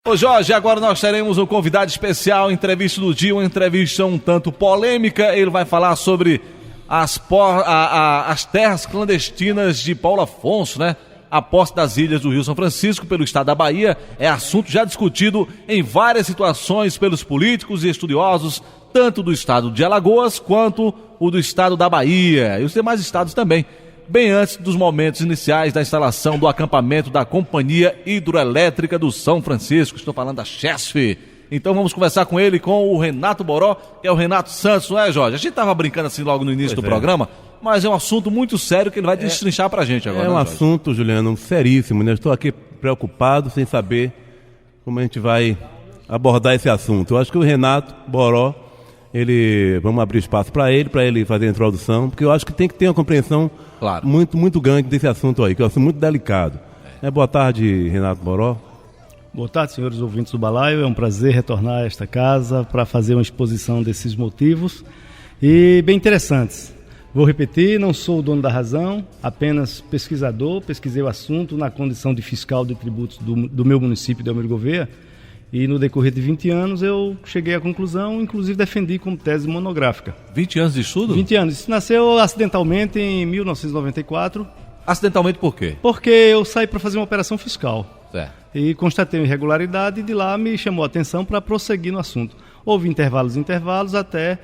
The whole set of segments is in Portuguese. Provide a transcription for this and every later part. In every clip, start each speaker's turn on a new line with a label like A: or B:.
A: Ô Jorge, agora nós teremos um convidado especial, entrevista do dia, uma entrevista um tanto polêmica. Ele vai falar sobre as terras clandestinas de Paulo Afonso, né? A posse das ilhas do Rio São Francisco pelo estado da Bahia é assunto já discutido em várias situações pelos políticos e estudiosos, tanto do estado de Alagoas quanto o do estado da Bahia e os demais estados também, bem antes dos momentos iniciais da instalação do acampamento da Companhia Hidroelétrica do São Francisco. Estou falando da CHESF. Então vamos conversar com ele, com o Renato Boró, que é o Renato Santos, não é, Jorge? A gente estava brincando assim logo no início do programa, mas é um assunto muito sério que ele vai destrinchar pra gente agora.
B: É um assunto, Juliano, seríssimo, né? Estou aqui preocupado, sem saber como a gente vai abordar esse assunto. Eu acho que o Renato Boró, vamos abrir espaço para ele fazer a introdução, porque eu acho que tem que ter uma compreensão muito grande desse assunto aí, que é um assunto muito delicado. Boa tarde, Renato Boró.
C: Boa tarde, senhores ouvintes do Balaio. É um prazer retornar a esta casa para fazer uma exposição desses motivos e bem interessantes. Vou repetir, não sou o dono da razão, apenas pesquisador, pesquisei o assunto na condição de fiscal de tributos do meu município de Almiro Gouveia, e no decorrer de 20 anos eu cheguei à conclusão, inclusive defendi como tese monográfica.
A: 20 anos de estudo?
C: 20 anos. Isso nasceu acidentalmente em 1994.
A: Acidentalmente por quê?
C: Porque eu saí para fazer uma operação fiscal.
A: Certo.
C: E constatei uma irregularidade e de lá me chamou a atenção para prosseguir no assunto. Houve intervalos até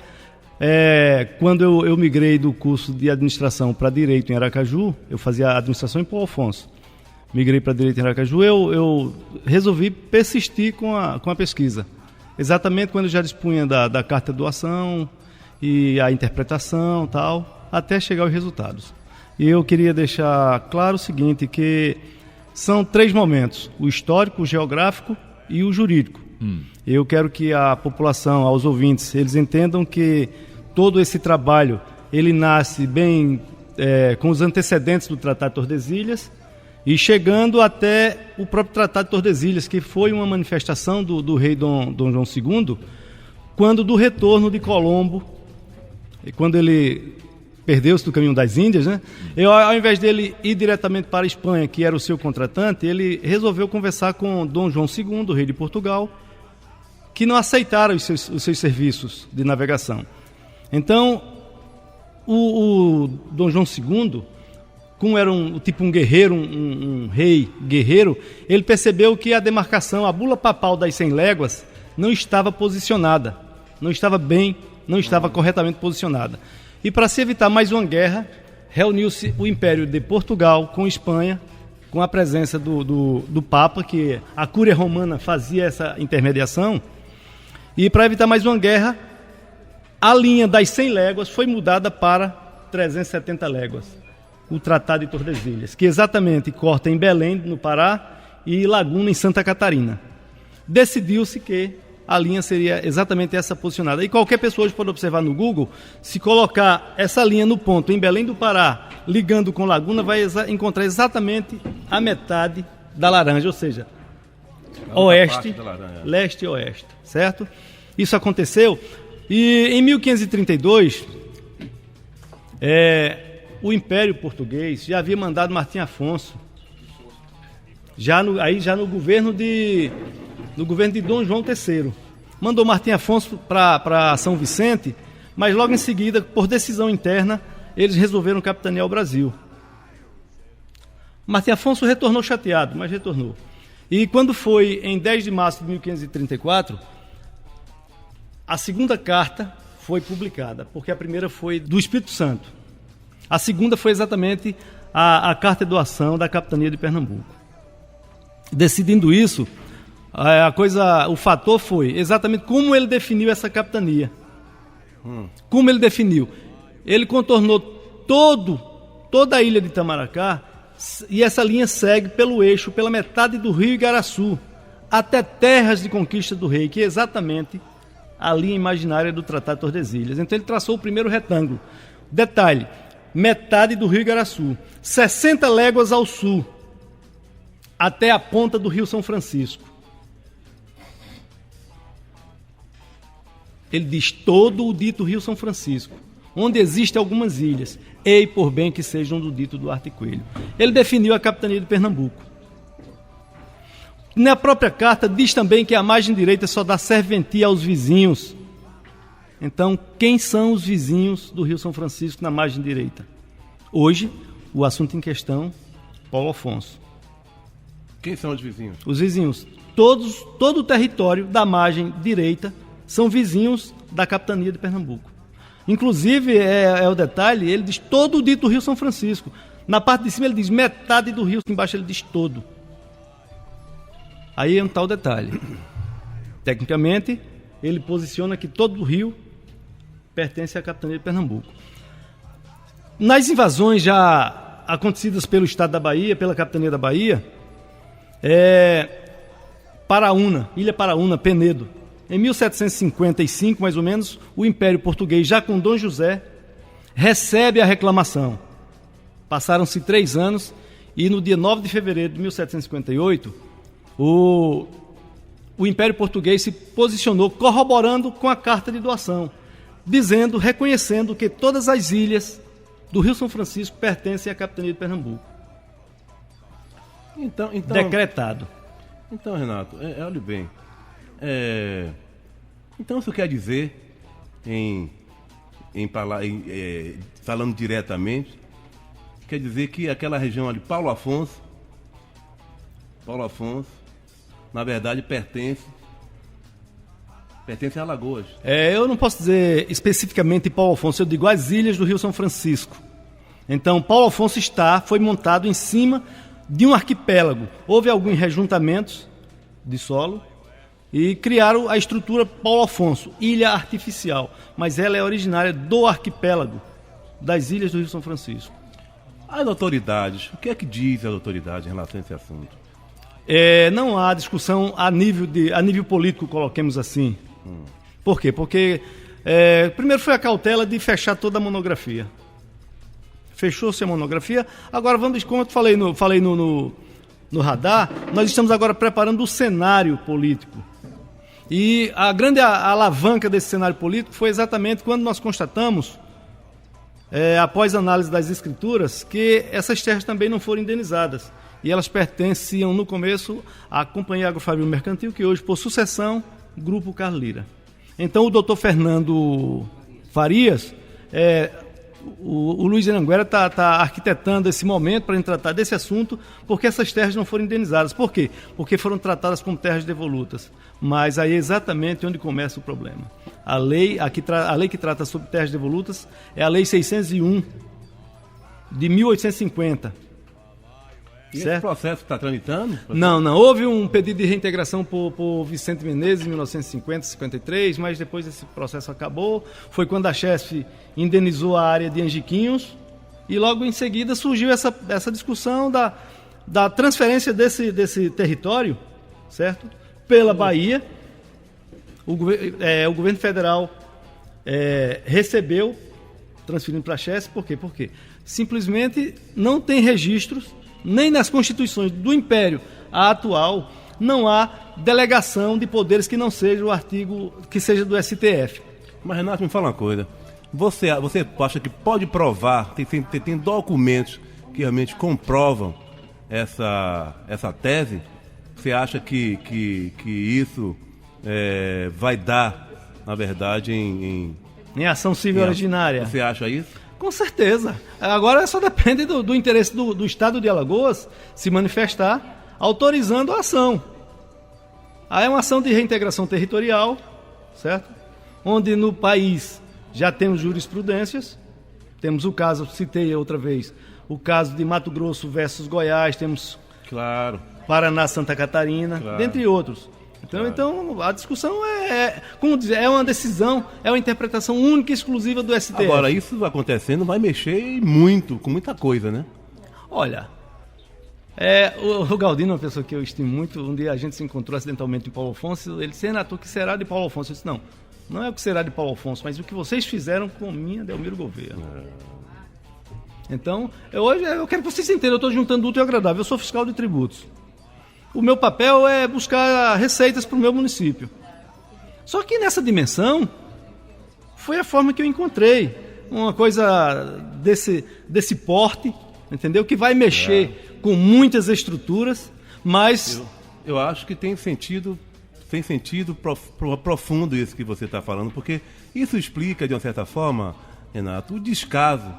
C: quando eu migrei do curso de administração para direito em Aracaju. Eu fazia administração em Paulo Afonso. Migrei para direito em Aracaju, eu resolvi persistir com a pesquisa. Exatamente quando eu já dispunha da carta de doação e a interpretação tal, até chegar aos resultados. E eu queria deixar claro o seguinte, que são 3 momentos: o histórico, o geográfico e o jurídico. Eu quero que a população, aos ouvintes, eles entendam que todo esse trabalho, ele nasce bem com os antecedentes do Tratado de Tordesilhas e chegando até o próprio Tratado de Tordesilhas, que foi uma manifestação do rei Dom João II, quando do retorno de Colombo, quando ele perdeu-se do caminho das Índias, né? Ao invés dele ir diretamente para a Espanha, que era o seu contratante, ele resolveu conversar com Dom João II, rei de Portugal, que não aceitaram os seus serviços de navegação. Então, o Dom João II, como era um guerreiro, um rei guerreiro, ele percebeu que a demarcação, a bula papal das 100 léguas, não estava posicionada, não estava corretamente posicionada. E para se evitar mais uma guerra, reuniu-se o Império de Portugal com Espanha, com a presença do Papa, que a Cúria Romana fazia essa intermediação. E para evitar mais uma guerra, a linha das 100 léguas foi mudada para 370 léguas. O Tratado de Tordesilhas, que exatamente corta em Belém, no Pará, e Laguna, em Santa Catarina. Decidiu-se que a linha seria exatamente essa posicionada. E qualquer pessoa hoje pode observar no Google, se colocar essa linha no ponto em Belém do Pará, ligando com Laguna, vai encontrar exatamente a metade da laranja, ou seja, oeste, leste e oeste, certo? Isso aconteceu e em 1532, o Império Português já havia mandado Martim Afonso, já no governo de Dom João III. Mandou Martim Afonso para São Vicente, mas logo em seguida, por decisão interna, eles resolveram capitanear o Brasil. Martim Afonso retornou chateado, mas retornou. E quando foi em 10 de março de 1534, a segunda carta foi publicada, porque a primeira foi do Espírito Santo. A segunda foi exatamente a carta de doação da capitania de Pernambuco. Decidindo isso, o fator foi exatamente como ele definiu essa capitania. Como ele definiu? Ele contornou toda a ilha de Itamaracá, e essa linha segue pelo eixo, pela metade do rio Igaraçu, até terras de conquista do rei, que é exatamente a linha imaginária do Tratado de Tordesilhas. Então ele traçou o primeiro retângulo. Detalhe: metade do rio Igaraçu, 60 léguas ao sul, até a ponta do rio São Francisco. Ele diz todo o dito rio São Francisco, onde existem algumas ilhas, ei por bem que sejam do dito Duarte Coelho. Ele definiu a capitania de Pernambuco. Na própria carta diz também que a margem direita só dá serventia aos vizinhos. Então, quem são os vizinhos do Rio São Francisco na margem direita? Hoje, o assunto em questão, Paulo Afonso.
B: Quem são os vizinhos?
C: Os vizinhos, todo o território da margem direita são vizinhos da capitania de Pernambuco. Inclusive, é o detalhe, ele diz todo o dito Rio São Francisco. Na parte de cima ele diz metade do rio, embaixo ele diz todo. Aí é um tal detalhe. Tecnicamente, ele posiciona que todo o rio pertence à capitania de Pernambuco. Nas invasões já acontecidas pelo Estado da Bahia, pela capitania da Bahia, Paraúna, Ilha Paraúna, Penedo. Em 1755, mais ou menos, o Império Português, já com Dom José, recebe a reclamação. Passaram-se 3 anos e no dia 9 de fevereiro de 1758, o Império Português se posicionou corroborando com a carta de doação, dizendo, reconhecendo que todas as ilhas do Rio São Francisco pertencem à capitania de Pernambuco.
B: Então,
C: decretado.
B: Então, Renato, olhe bem. Então isso quer dizer, falando diretamente, quer dizer que aquela região ali, Paulo Afonso, na verdade pertence a Alagoas. Eu
C: não posso dizer especificamente Paulo Afonso, eu digo as ilhas do Rio São Francisco. Então, Paulo Afonso foi montado em cima de um arquipélago. Houve alguns rejuntamentos de solo e criaram a estrutura Paulo Afonso, ilha artificial, mas ela é originária do arquipélago das ilhas do Rio São Francisco.
B: As autoridades, o que é que diz as autoridades em relação a esse assunto?
C: Não há discussão a nível político, coloquemos assim. Por quê? Porque primeiro foi a cautela de fechar toda a monografia. Fechou-se a monografia. Agora vamos, como eu falei no radar, nós estamos agora preparando o cenário político. E a grande alavanca desse cenário político foi exatamente quando nós constatamos, após análise das escrituras, que essas terras também não foram indenizadas. E elas pertenciam, no começo, à Companhia Agrofabril Mercantil, que hoje, por sucessão, Grupo Carlos Lira. Então, o doutor Fernando Farias, o Luiz Anhanguera está arquitetando esse momento para tratar desse assunto, porque essas terras não foram indenizadas. Por quê? Porque foram tratadas como terras devolutas. Mas aí é exatamente onde começa o problema. A lei que trata sobre terras devolutas é a Lei 601 de 1850.
B: E
C: certo?
B: Esse processo está tramitando?
C: Não. Houve um pedido de reintegração por Vicente Menezes em 1950, 53, mas depois esse processo acabou. Foi quando a Chesf indenizou a área de Angiquinhos e logo em seguida surgiu essa discussão da transferência desse território, certo? Pela Bahia. O governo federal recebeu, transferindo para a Chesf. Por quê? Porque simplesmente não tem registros, nem nas constituições do Império atual, não há delegação de poderes que não seja o artigo que seja do STF.
B: Mas, Renato, me fala uma coisa. Você acha que pode provar, tem documentos que realmente comprovam essa tese? Você acha que isso vai dar, na verdade, em
C: ação civil originária?
B: Você acha isso?
C: Com certeza. Agora só depende do interesse do Estado de Alagoas se manifestar autorizando a ação. Aí é uma ação de reintegração territorial, certo? Onde no país já temos jurisprudências. Temos o caso, citei outra vez, o caso de Mato Grosso versus Goiás, temos Paraná, Santa Catarina, dentre outros. Então a discussão como dizer, é uma decisão, é uma interpretação única e exclusiva do STF.
B: Agora, isso acontecendo vai mexer muito, com muita coisa, né?
C: Olha, o Galdino é uma pessoa que eu estimo muito. Um dia a gente se encontrou acidentalmente em Paulo Afonso. Ele disse: Renato, o que será de Paulo Afonso? Eu disse: não é o que será de Paulo Afonso, mas o que vocês fizeram com minha Delmiro Gouveia. Então, hoje eu quero que vocês entendam, eu estou juntando útil e agradável. Eu sou fiscal de tributos. O meu papel é buscar receitas para o meu município. Só que nessa dimensão, foi a forma que eu encontrei. Uma coisa desse porte, entendeu? Que vai mexer com muitas estruturas, mas
B: Eu acho que tem sentido profundo isso que você está falando, porque isso explica, de uma certa forma, Renato, o descaso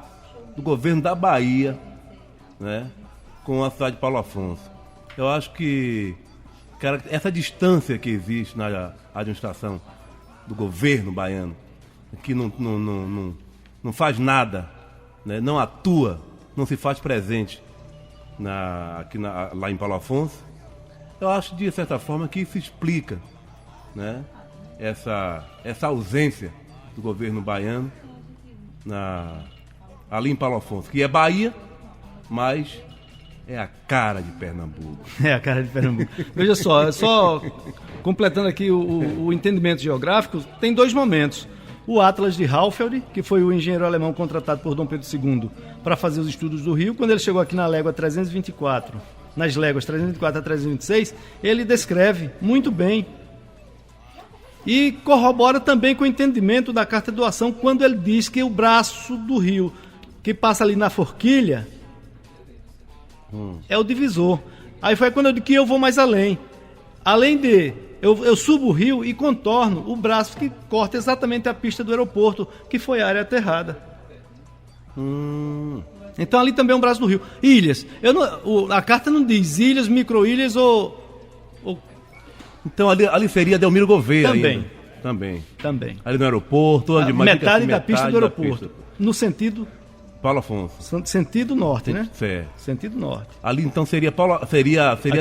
B: do governo da Bahia, né, com a cidade de Paulo Afonso. Eu acho que, cara, essa distância que existe na administração do governo baiano, que não faz nada, né, não atua, não se faz presente lá em Paulo Afonso, eu acho, de certa forma, que isso explica, né, essa ausência do governo baiano ali em Paulo Afonso, que é Bahia, mas é a cara de Pernambuco.
C: É a cara de Pernambuco. Veja só completando aqui o entendimento geográfico, tem 2 momentos. O Atlas de Haufeld, que foi o engenheiro alemão contratado por Dom Pedro II para fazer os estudos do rio, quando ele chegou aqui na légua 324, nas léguas 324 a 326, ele descreve muito bem e corrobora também com o entendimento da Carta de Doação, quando ele diz que o braço do rio que passa ali na forquilha é o divisor. Aí foi quando eu digo que eu vou mais além. Além de eu subo o rio e contorno o braço que corta exatamente a pista do aeroporto, que foi a área aterrada. Então ali também é um braço do rio. Ilhas. A carta não diz ilhas, micro-ilhas ou...
B: Então ali seria Delmiro Gouveia
C: Também.
B: Também. Ali no aeroporto, onde
C: metade da pista do aeroporto. No sentido...
B: Paulo Afonso.
C: Sentido norte, né?
B: Certo.
C: Sentido norte.
B: Ali então seria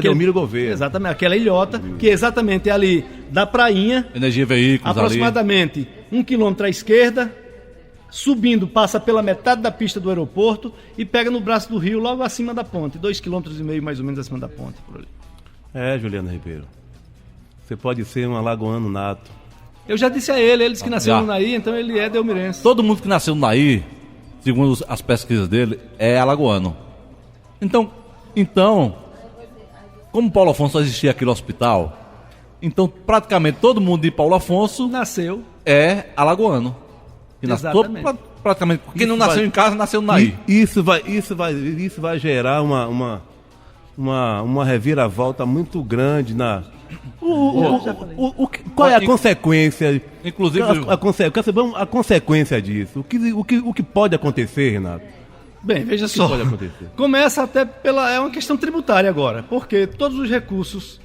B: Delmiro Gouveia.
C: Exatamente, aquela ilhota que exatamente é ali da prainha.
A: Energia Veículos
C: aproximadamente
A: ali.
C: 1 quilômetro à esquerda, subindo, passa pela metade da pista do aeroporto e pega no braço do rio logo acima da ponte, 2,5 km mais ou menos acima da ponte. Por ali.
B: Juliano Ribeiro. Você pode ser um alagoano nato.
C: Eu já disse a ele disse que nasceu no Naí, então ele é delmirense.
A: Todo mundo que nasceu no Naí, segundo as pesquisas dele, é alagoano. Então, como Paulo Afonso só existia aqui no hospital, então praticamente todo mundo de Paulo Afonso
C: nasceu
A: é alagoano.
C: Exatamente.
A: Praticamente, quem não nasceu em casa, nasceu no Naí.
B: Isso vai gerar uma reviravolta muito grande na... Qual é a consequência?
A: Inclusive,
B: quero saber a consequência disso. O que pode acontecer, Renato?
C: Bem, veja só.
B: Pode acontecer?
C: Começa até é uma questão tributária agora, porque todos os recursos,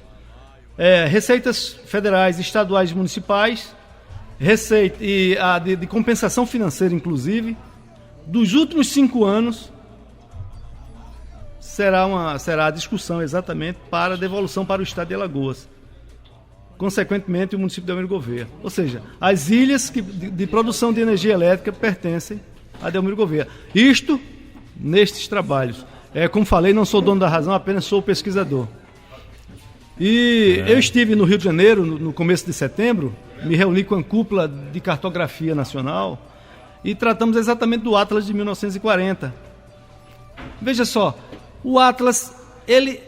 C: receitas federais, estaduais e municipais, receita e a de compensação financeira, inclusive, dos últimos 5 anos, será a discussão exatamente para a devolução para o estado de Alagoas. Consequentemente, o município de Delmiro Gouveia. Ou seja, as ilhas de produção de energia elétrica pertencem a Delmiro Gouveia. Isto nestes trabalhos. Como falei, não sou dono da razão, apenas sou pesquisador. E eu estive no Rio de Janeiro, no começo de setembro, me reuni com a cúpula de cartografia nacional e tratamos exatamente do Atlas de 1940. Veja só, o Atlas, ele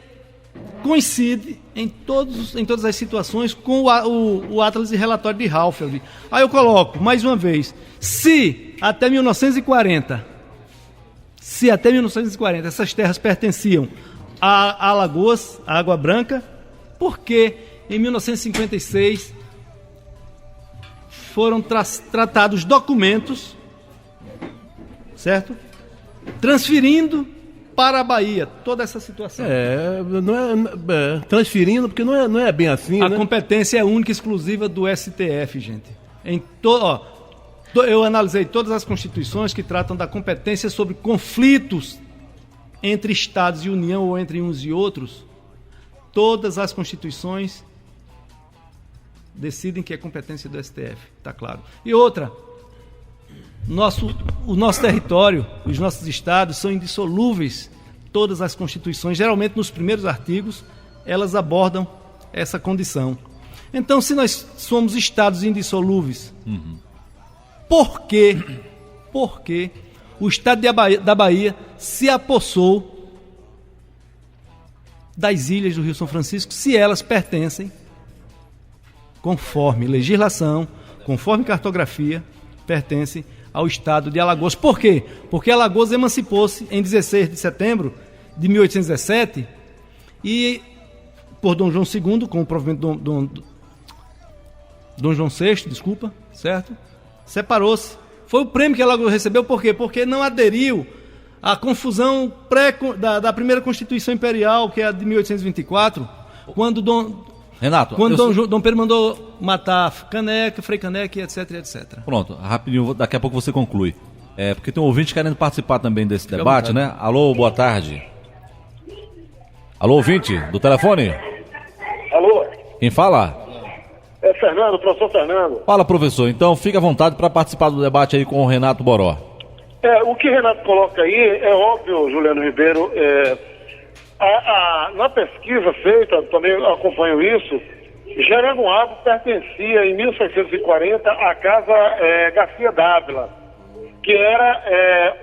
C: coincide em todas as situações com o Atlas de relatório de Haufeld. Aí eu coloco, mais uma vez, se até 1940 essas terras pertenciam a Alagoas, a Água Branca, por que em 1956 foram tratados documentos, certo? Transferindo para a Bahia toda essa situação.
B: Transferindo, porque não é bem assim,
C: a competência é única e exclusiva do STF, gente. Eu analisei todas as constituições que tratam da competência sobre conflitos entre estados e União ou entre uns e outros. Todas as constituições decidem que é competência do STF, está claro. E outra, o nosso território, os nossos estados são indissolúveis. Todas as constituições, geralmente nos primeiros artigos, elas abordam essa condição. Então, se nós somos estados indissolúveis, por que o estado da Bahia se apossou das ilhas do Rio São Francisco, se elas pertencem, conforme legislação, conforme cartografia, pertencem ao estado de Alagoas. Por quê? Porque Alagoas emancipou-se em 16 de setembro de 1817 e por Dom João II, com o provimento Dom João VI, desculpa, certo? Separou-se. Foi o prêmio que Alagoas recebeu, por quê? Porque não aderiu à confusão da primeira Constituição Imperial, que é a de 1824, quando Dom Pedro mandou matar Caneca, Frei Caneca, etc, etc.
A: Pronto, rapidinho, daqui a pouco você conclui. Porque tem um ouvinte querendo participar também desse debate, né? Alô, boa tarde. Alô, ouvinte, do telefone?
D: Alô?
A: Quem fala?
D: É Fernando, professor Fernando.
A: Fala, professor. Então, fica à vontade para participar do debate aí com o Renato Boró.
D: O que o Renato coloca aí é óbvio, Juliano Ribeiro. Na pesquisa feita, também acompanho isso, Jeremoabo pertencia em 1640 à Casa Garcia Dávila, que era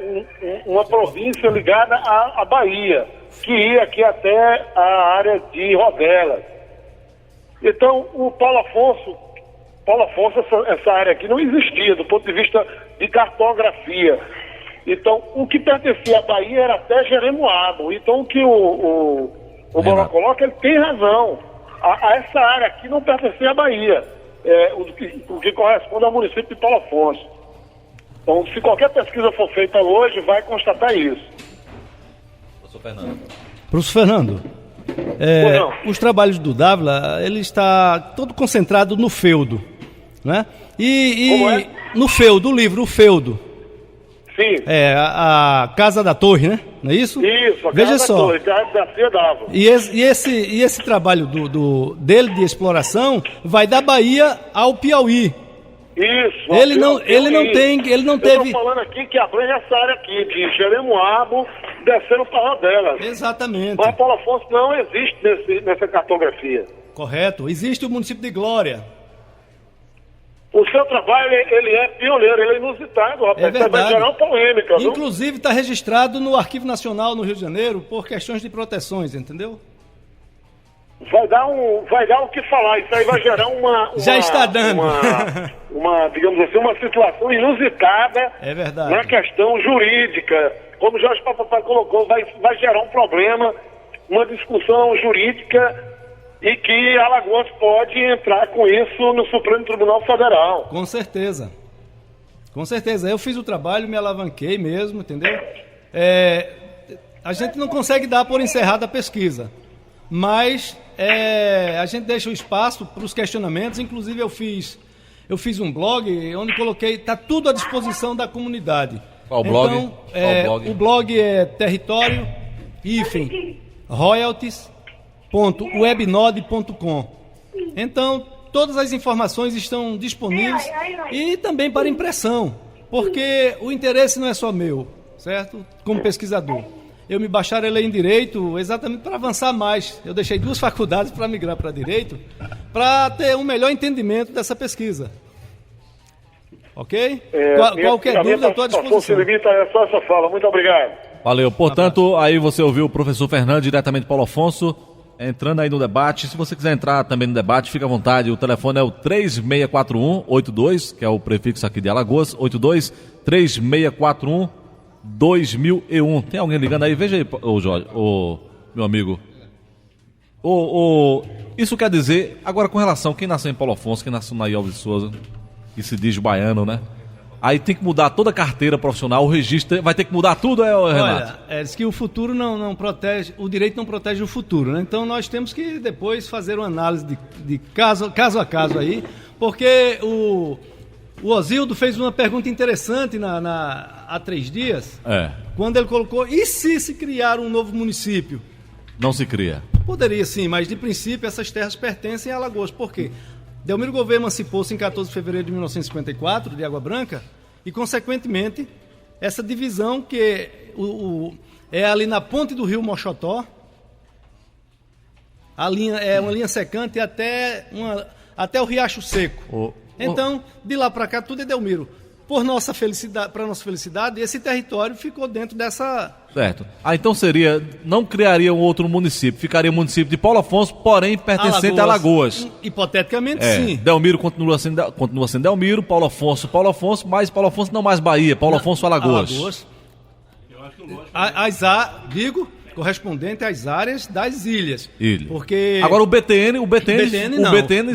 D: uma província ligada à Bahia, que ia aqui até a área de Rodelas. Então, o Paulo Afonso, essa área aqui não existia do ponto de vista de cartografia. Então, o que pertencia à Bahia era até Jeremoabo. Então, o que o Boró coloca, ele tem razão. Essa área aqui não pertencia à Bahia, o que corresponde ao município de Paulo Afonso. Então, se qualquer pesquisa for feita hoje, vai constatar isso.
C: Professor Fernando, os trabalhos do Dávila, ele está todo concentrado no feudo, né?
D: Como é?
C: No feudo, o livro, o feudo.
D: Sim.
C: A Casa da Torre, né? Não é isso?
D: Isso, a
C: Veja
D: Casa
C: só.
D: da Torre, Garcia Dávila.
C: E esse trabalho dele de exploração vai da Bahia ao Piauí.
D: Isso.
C: Ele não
D: Eu
C: teve.
D: estou falando aqui que abrange essa área aqui, de Jeremoabo, descendo para Rodelas.
C: Exatamente.
D: Mas Paulo Afonso não existe nessa cartografia.
C: Correto. Existe o município de Glória.
D: O seu trabalho, ele é pioneiro, ele é inusitado, rapaz.
C: É verdade.
D: Vai gerar uma polêmica, viu?
C: Inclusive está registrado no Arquivo Nacional no Rio de Janeiro por questões de proteções, entendeu?
D: Vai dar o que falar, isso aí vai gerar
C: Já está dando.
D: digamos assim, uma situação inusitada.
C: É verdade.
D: Na questão jurídica. Como o Jorge Papapá colocou, vai gerar um problema, uma discussão jurídica e que Alagoas pode entrar com isso no Supremo Tribunal Federal.
C: Com certeza. Com certeza. Eu fiz o trabalho, me alavanquei mesmo, entendeu? A gente não consegue dar por encerrada a pesquisa, mas a gente deixa o espaço para os questionamentos. Inclusive eu fiz um blog onde coloquei, está tudo à disposição da comunidade.
A: Qual blog?
C: Então,
A: Qual blog?
C: O blog é território-royalties.webnode.com. Então, todas as informações estão disponíveis e também para impressão, porque o interesse não é só meu, certo? Como pesquisador. Eu me bacharelei em Direito exatamente para avançar mais. Eu deixei 2 faculdades para migrar para Direito, para ter um melhor entendimento dessa pesquisa. Ok? Qualquer dúvida, eu estou à disposição.
D: É só essa fala. Muito obrigado.
A: Valeu. Portanto, aí você ouviu o professor Fernando, diretamente de Paulo Afonso, entrando aí no debate. Se você quiser entrar também no debate, fica à vontade. O telefone é o 3641-82, que é o prefixo aqui de Alagoas, 82-3641-2001. Tem alguém ligando aí? Veja aí, Jorge, meu amigo. Isso quer dizer, agora com relação, quem nasceu em Paulo Afonso, quem nasceu na Alves de Souza, que se diz baiano, né? Aí tem que mudar toda a carteira profissional, o registro, vai ter que mudar tudo, Renato?
C: Olha, diz que o futuro não protege, o direito não protege o futuro, né? Então nós temos que depois fazer uma análise de caso a caso aí, porque o Osildo fez uma pergunta interessante há 3 dias, quando ele colocou, e se criar um novo município?
A: Não se cria.
C: Poderia sim, mas de princípio essas terras pertencem a Alagoas, por quê? Delmiro Gouveia emancipou-se em 14 de fevereiro de 1954, de Água Branca, e, consequentemente, essa divisão que é ali na ponte do rio Mochotó, é uma linha secante até o Riacho Seco. Então, de lá para cá, tudo é Delmiro. Para nossa felicidade, esse território ficou dentro dessa...
A: Certo. Então não criaria um outro município, ficaria o município de Paulo Afonso, porém pertencente a Alagoas.
C: Hipoteticamente, sim.
A: Delmiro continua sendo Delmiro, Paulo Afonso, mas Paulo Afonso não mais Bahia, Paulo Afonso Alagoas.
C: Alagoas. correspondente às áreas das ilhas.
A: Ilha.
C: Porque
A: Agora o BTN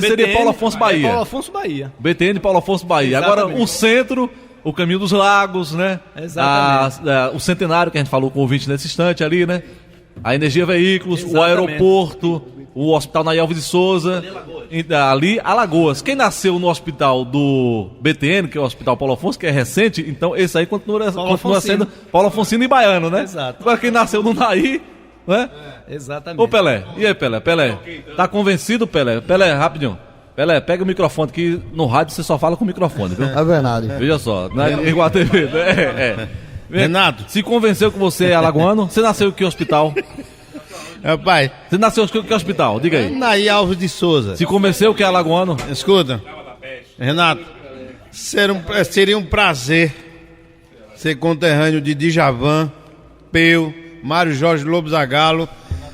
A: seria Paulo Afonso Bahia.
C: Paulo Afonso Bahia.
A: BTN Paulo Afonso Bahia.
C: Exatamente.
A: Agora o centro, o Caminho dos Lagos, né?
C: Exatamente.
A: O Centenário, que a gente falou com o ouvinte nesse instante ali, né? A Energia Veículos, o
C: Exatamente.
A: aeroporto, o Hospital Nair Alves de Souza. Ali, Alagoas. Quem nasceu no hospital do BTN, que é o Hospital Paulo Afonso, que é recente, então esse aí continua sendo Paulo Afonsino e Baiano, né?
C: Exato.
A: Agora quem nasceu no Nair, né?
C: Exatamente.
A: Ô Pelé, e aí Pelé? Tá convencido, Pelé? Pelé, rapidinho. Pelé, pega o microfone, que no rádio você só fala com o microfone, viu?
E: É verdade.
A: Veja só, igual a TV.
F: Renato.
A: Se convenceu que você é alagoano, você nasceu em que hospital?
F: Rapaz,
A: Você nasceu em que hospital? Diga aí.
F: Nair Alves de Souza.
A: Se convenceu que é alagoano?
F: Escuta, Renato, seria um prazer ser conterrâneo de Djavan, Peu, Mário Jorge Lobo Zagallo,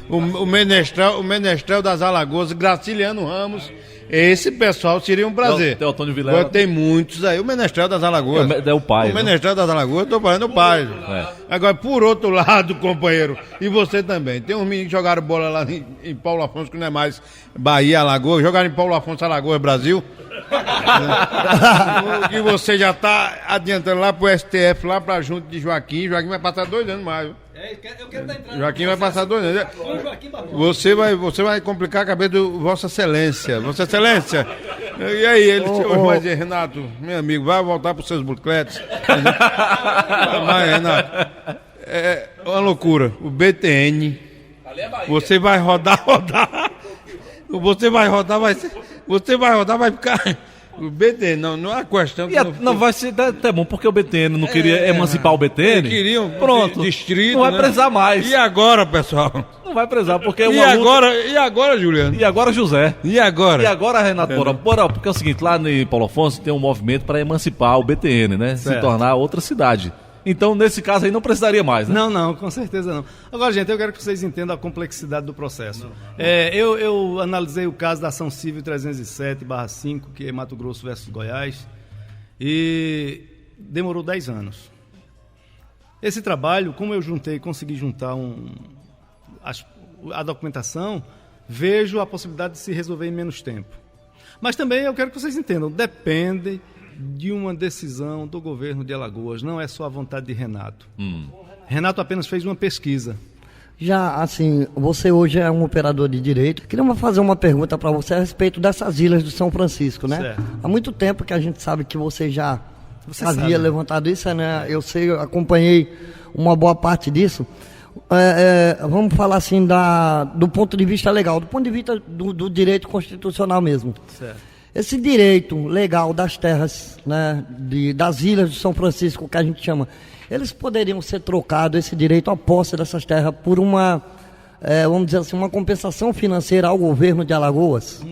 F: o Menestrel das Alagoas, Graciliano Ramos. Esse pessoal seria um prazer.
A: Teotônio Vilela.
F: Agora tem muitos aí. O Menestrel das Alagoas.
A: É o pai.
F: O Menestrel das Alagoas, eu tô falando o pai.
A: É.
F: Agora, por outro lado, companheiro, e você também. Tem uns meninos que jogaram bola lá em Paulo Afonso, que não é mais Bahia, Alagoas. Jogaram em Paulo Afonso, Alagoas, Brasil. E você já tá adiantando lá pro STF, lá pra junto de Joaquim. Joaquim vai passar 2 anos mais, viu?
C: Eu quero estar entrando.
F: Joaquim vai passar 2 anos. Você vai complicar a cabeça do Vossa Excelência. Vossa Excelência. E aí, ele vai dizer, Renato, meu amigo, vai voltar pros seus bucletes. Mas, Renato, é uma loucura. O BTN, você vai rodar. Você vai rodar, vai ficar. O BTN, não é questão que
A: Não vai ser até bom, porque o BTN não queria emancipar o BTN.
F: Eles queriam
A: Pronto.
F: distrito.
A: Não vai
F: né?
A: precisar mais.
F: E agora, pessoal?
A: Não vai precisar, porque
F: E agora, Juliano?
A: E agora, José?
F: E agora?
A: E agora, Renato Boró, porque é o seguinte, lá em Paulo Afonso tem um movimento para emancipar o BTN, né? Se
C: Certo.
A: tornar outra cidade. Então, nesse caso aí, não precisaria mais, né?
C: Não, com certeza não. Agora, gente, eu quero que vocês entendam a complexidade do processo. Eu analisei o caso da ação civil 307/5, que é Mato Grosso versus Goiás, e demorou 10 anos. Esse trabalho, como eu consegui juntar a documentação, vejo a possibilidade de se resolver em menos tempo. Mas também eu quero que vocês entendam, depende de uma decisão do governo de Alagoas, não é só a vontade de Renato. Renato apenas fez uma pesquisa.
E: Já, assim, você hoje é um operador de direito. Queria fazer uma pergunta para você a respeito dessas ilhas do São Francisco, né?
C: Certo.
E: Há muito tempo que a gente sabe que você já havia
C: sabe.
E: levantado isso, né? Eu acompanhei uma boa parte disso. Vamos falar assim do ponto de vista legal, do ponto de vista do direito constitucional mesmo.
C: Certo.
E: Esse direito legal das terras, né, das ilhas de São Francisco, que a gente chama, eles poderiam ser trocados, esse direito à posse dessas terras, por uma, vamos dizer assim, uma compensação financeira ao governo de Alagoas?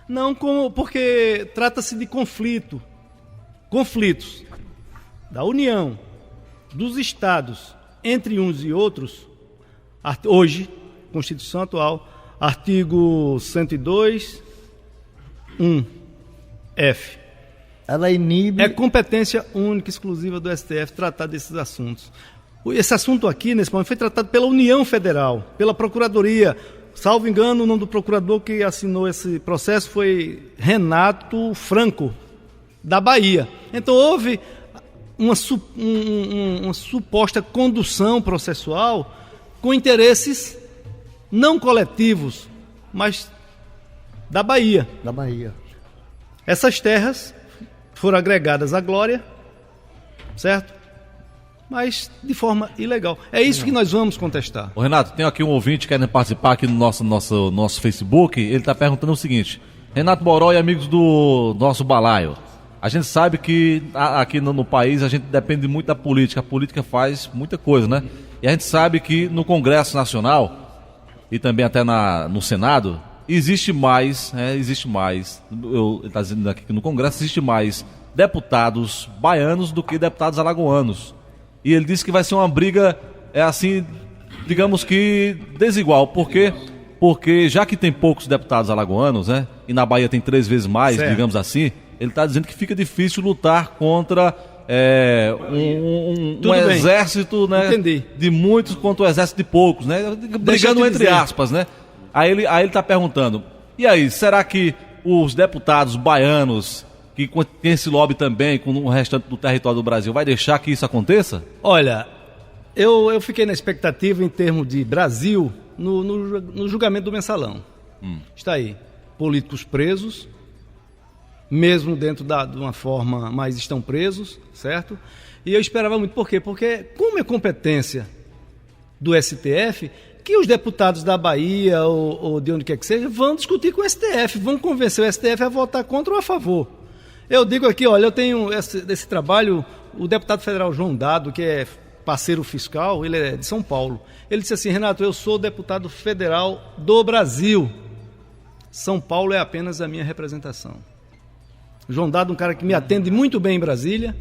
C: Não, porque trata-se de conflitos da União, dos estados, entre uns e outros. Hoje, Constituição atual, artigo 102, 1F.
E: Ela inibe...
C: É competência única, exclusiva do STF tratar desses assuntos. Esse assunto aqui, nesse momento, foi tratado pela União Federal, pela Procuradoria. Salvo engano, o nome do procurador que assinou esse processo foi Renato Franco, da Bahia. Então, houve uma suposta condução processual com interesses não coletivos, mas da Bahia.
E: Da Bahia.
C: Essas terras foram agregadas à Glória, certo? Mas de forma ilegal. É isso que nós vamos contestar.
A: Ô Renato, tem aqui um ouvinte querendo participar aqui no nosso Facebook. Ele está perguntando o seguinte: Renato Boró e amigos do nosso balaio, a gente sabe que aqui no país a gente depende muito da política. A política faz muita coisa, né? E a gente sabe que no Congresso Nacional e também até no Senado existe mais, ele está dizendo aqui que no Congresso existe mais deputados baianos do que deputados alagoanos. E ele disse que vai ser uma briga, digamos que desigual. Por quê? Porque já que tem poucos deputados alagoanos, né? E na Bahia tem 3 vezes mais,
C: certo,
A: digamos assim, ele está dizendo que fica difícil lutar contra um exército, né,
C: Entendi.
A: de muitos contra o exército de poucos, né? Brigando entre aspas, né? Aí ele está perguntando, e aí, será que os deputados baianos, que tem esse lobby também com o restante do território do Brasil, vai deixar que isso aconteça?
C: Olha, eu fiquei na expectativa em termos de Brasil no julgamento do mensalão. Está aí, políticos presos, mesmo dentro de uma forma, mas estão presos, certo? E eu esperava muito, por quê? Porque como é competência do STF, que os deputados da Bahia ou de onde quer que seja vão discutir com o STF, vão convencer o STF a votar contra ou a favor. Eu digo aqui, olha, eu tenho esse trabalho, o deputado federal João Dado, que é parceiro fiscal, ele é de São Paulo. Ele disse assim, Renato, eu sou deputado federal do Brasil. São Paulo é apenas a minha representação. João Dado, um cara que me atende muito bem em Brasília,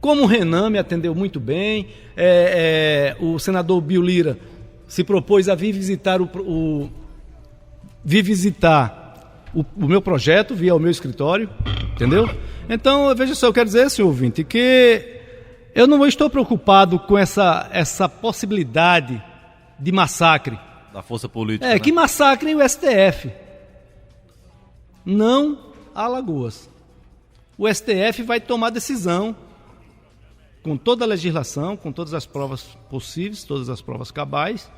C: como o Renan me atendeu muito bem, o senador Bill Lira se propôs a vir visitar o meu projeto, via o meu escritório, entendeu? Então, veja só, eu quero dizer, senhor ouvinte, que eu não estou preocupado com essa possibilidade de massacre.
A: Da força política, né?
C: Que massacrem o STF. Não Alagoas. O STF vai tomar decisão com toda a legislação, com todas as provas possíveis, todas as provas cabais.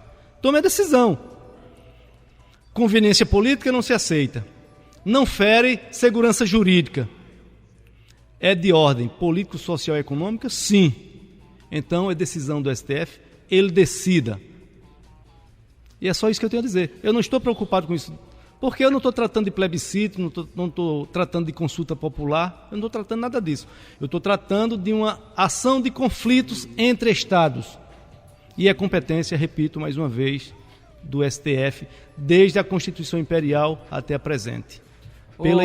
C: Tome a decisão. Conveniência política não se aceita. Não fere segurança jurídica. É de ordem político-social e econômica? Sim. Então é decisão do STF, ele decida. E é só isso que eu tenho a dizer. Eu não estou preocupado com isso. Porque eu não estou tratando de plebiscito, não estou tratando de consulta popular, eu não estou tratando nada disso. Eu estou tratando de uma ação de conflitos entre estados. E é competência, repito mais uma vez, do STF, desde a Constituição Imperial até a presente. Pela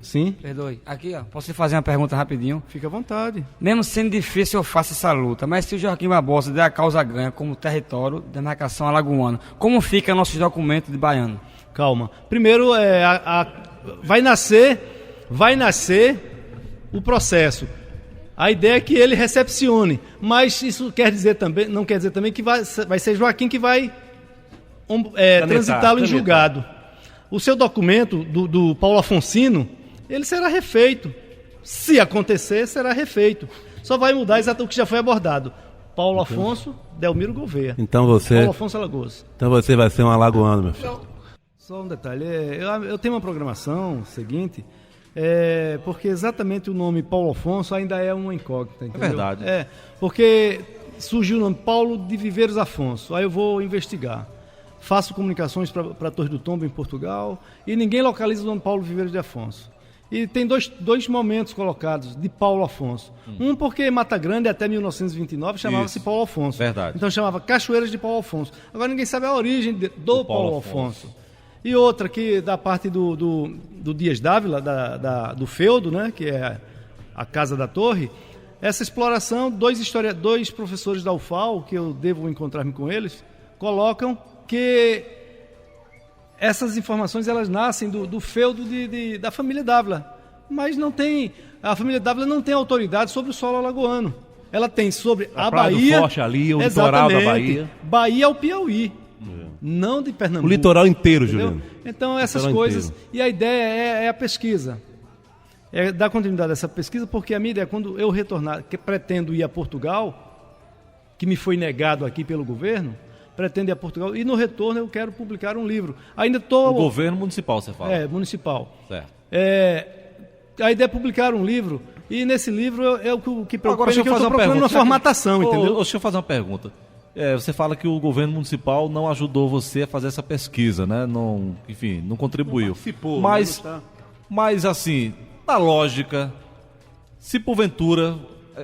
C: Sim?
G: Perdoe. Aqui, ó, posso lhe fazer uma pergunta rapidinho?
C: Fica à vontade.
G: Mesmo sendo difícil, eu faço essa luta, mas se o Joaquim Barbosa der a causa ganha como território de demarcação alagoana, como fica nossos documentos de baiano?
C: Calma. Primeiro, vai nascer o processo. A ideia é que ele recepcione, mas isso não quer dizer também que vai ser Joaquim que vai transitá-lo em julgado. O seu documento do Paulo Afonsino, ele será refeito. Se acontecer, será refeito. Só vai mudar exatamente o que já foi abordado. Paulo Afonso, Delmiro Gouveia. Paulo Afonso Alagoas.
B: Então você vai ser um alagoano, meu filho.
C: Só um detalhe, eu tenho uma programação seguinte, porque exatamente o nome Paulo Afonso ainda é uma incógnita, entendeu?
A: É verdade.
C: Porque surgiu o nome Paulo de Viveiros Afonso, aí eu vou investigar. Faço comunicações para a Torre do Tombo em Portugal e ninguém localiza o nome Paulo Viveiros de Afonso. E tem dois momentos colocados de Paulo Afonso. Um porque Mata Grande até 1929 chamava-se Paulo Afonso.
A: Verdade.
C: Então chamava Cachoeiras de Paulo Afonso. Agora ninguém sabe a origem do Paulo Afonso. E outra que da parte do Dias Dávila, do feudo, né, que é a Casa da Torre, essa exploração, dois professores da UFAL, que eu devo encontrar-me com eles, colocam que essas informações elas nascem do feudo da família Dávila. Mas a família Dávila não tem autoridade sobre o solo alagoano. Ela tem sobre a Bahia.
B: Do Forte ali, o litoral da Bahia.
C: Bahia ao Piauí. Não de Pernambuco.
B: O litoral inteiro,
C: entendeu?
B: Juliano.
C: Então, essas coisas. Inteiro. E a ideia é a pesquisa. É dar continuidade a essa pesquisa, porque a minha ideia, quando eu retornar, que pretendo ir a Portugal, que me foi negado aqui pelo governo, pretendo ir a Portugal, e no retorno eu quero publicar um livro. Ainda estou.
A: O governo municipal, você fala?
C: Municipal.
A: Certo.
C: A ideia é publicar um livro, e nesse livro o que preocupa.
A: Agora, deixa eu fazer uma pergunta.
C: Uma formatação, entendeu?
A: Deixa eu fazer uma pergunta. Você fala que o governo municipal não ajudou você a fazer essa pesquisa, né? Não contribuiu.
B: Não participou,
A: mas assim, na lógica, se porventura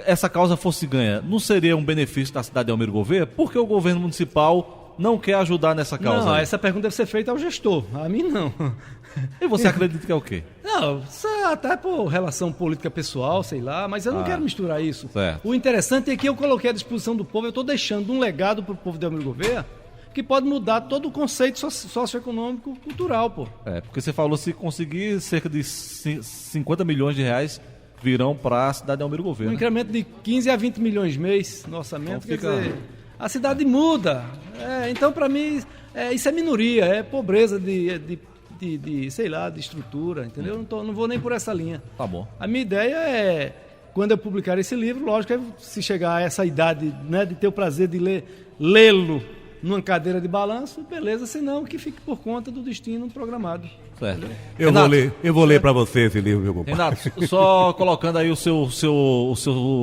A: essa causa fosse ganha, não seria um benefício da cidade de Delmiro Gouveia? Por que o governo municipal não quer ajudar nessa causa?
C: Não, essa pergunta deve ser feita ao gestor. A mim não.
A: E você acredita que é o quê?
C: Não, até por relação política pessoal, sei lá, mas eu não quero misturar isso.
A: Certo.
C: O interessante é que eu coloquei à disposição do povo, eu estou deixando um legado para o povo de Delmiro Gouveia que pode mudar todo o conceito socioeconômico cultural, pô.
A: Porque você falou se conseguir cerca de 50 milhões de reais virão para a cidade de Almiro
C: Um
A: Gouveia. Né?
C: incremento de 15 a 20 milhões mês no orçamento,
A: Então
C: quer dizer, a cidade muda. Então, para mim, isso é minoria, é pobreza sei lá, de estrutura, entendeu? Não vou nem por essa linha.
A: Tá bom.
C: A minha ideia é, quando eu publicar esse livro, lógico, se chegar a essa idade, né, de ter o prazer de lê-lo numa cadeira de balanço, beleza, senão que fique por conta do destino programado.
A: Certo.
B: Eu vou ler para você esse livro, meu compadre.
A: Renato, só colocando aí o seu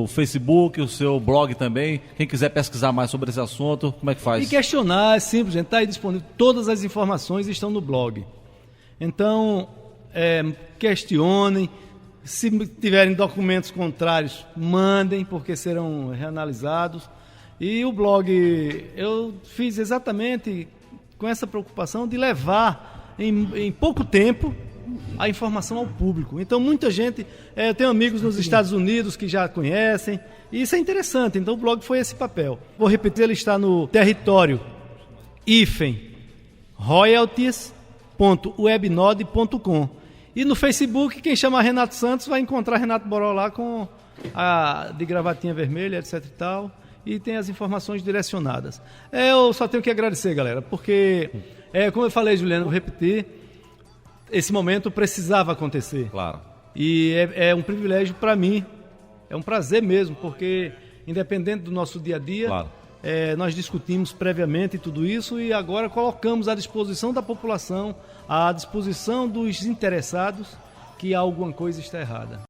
A: Facebook, o seu blog também. Quem quiser pesquisar mais sobre esse assunto, como é que faz?
C: E questionar é simples, gente, está aí disponível. Todas as informações estão no blog. Então, questionem. Se tiverem documentos contrários, mandem, porque serão reanalisados. E o blog, eu fiz exatamente com essa preocupação de levar em pouco tempo a informação ao público. Então, muita gente, eu tenho amigos nos Estados Unidos que já conhecem, e isso é interessante. Então, o blog foi esse papel. Vou repetir, ele está no território royalties.webnode.com. E no Facebook, quem chama Renato Santos vai encontrar Renato Boró lá com a de gravatinha vermelha, etc e tal. E tem as informações direcionadas. Eu só tenho que agradecer, galera, porque, como eu falei, Juliano, vou repetir, esse momento precisava acontecer.
A: Claro.
C: E é um privilégio para mim, é um prazer mesmo, porque independente do nosso dia a dia,
A: Claro.
C: Nós discutimos previamente tudo isso e agora colocamos à disposição da população, à disposição dos interessados, que alguma coisa está errada.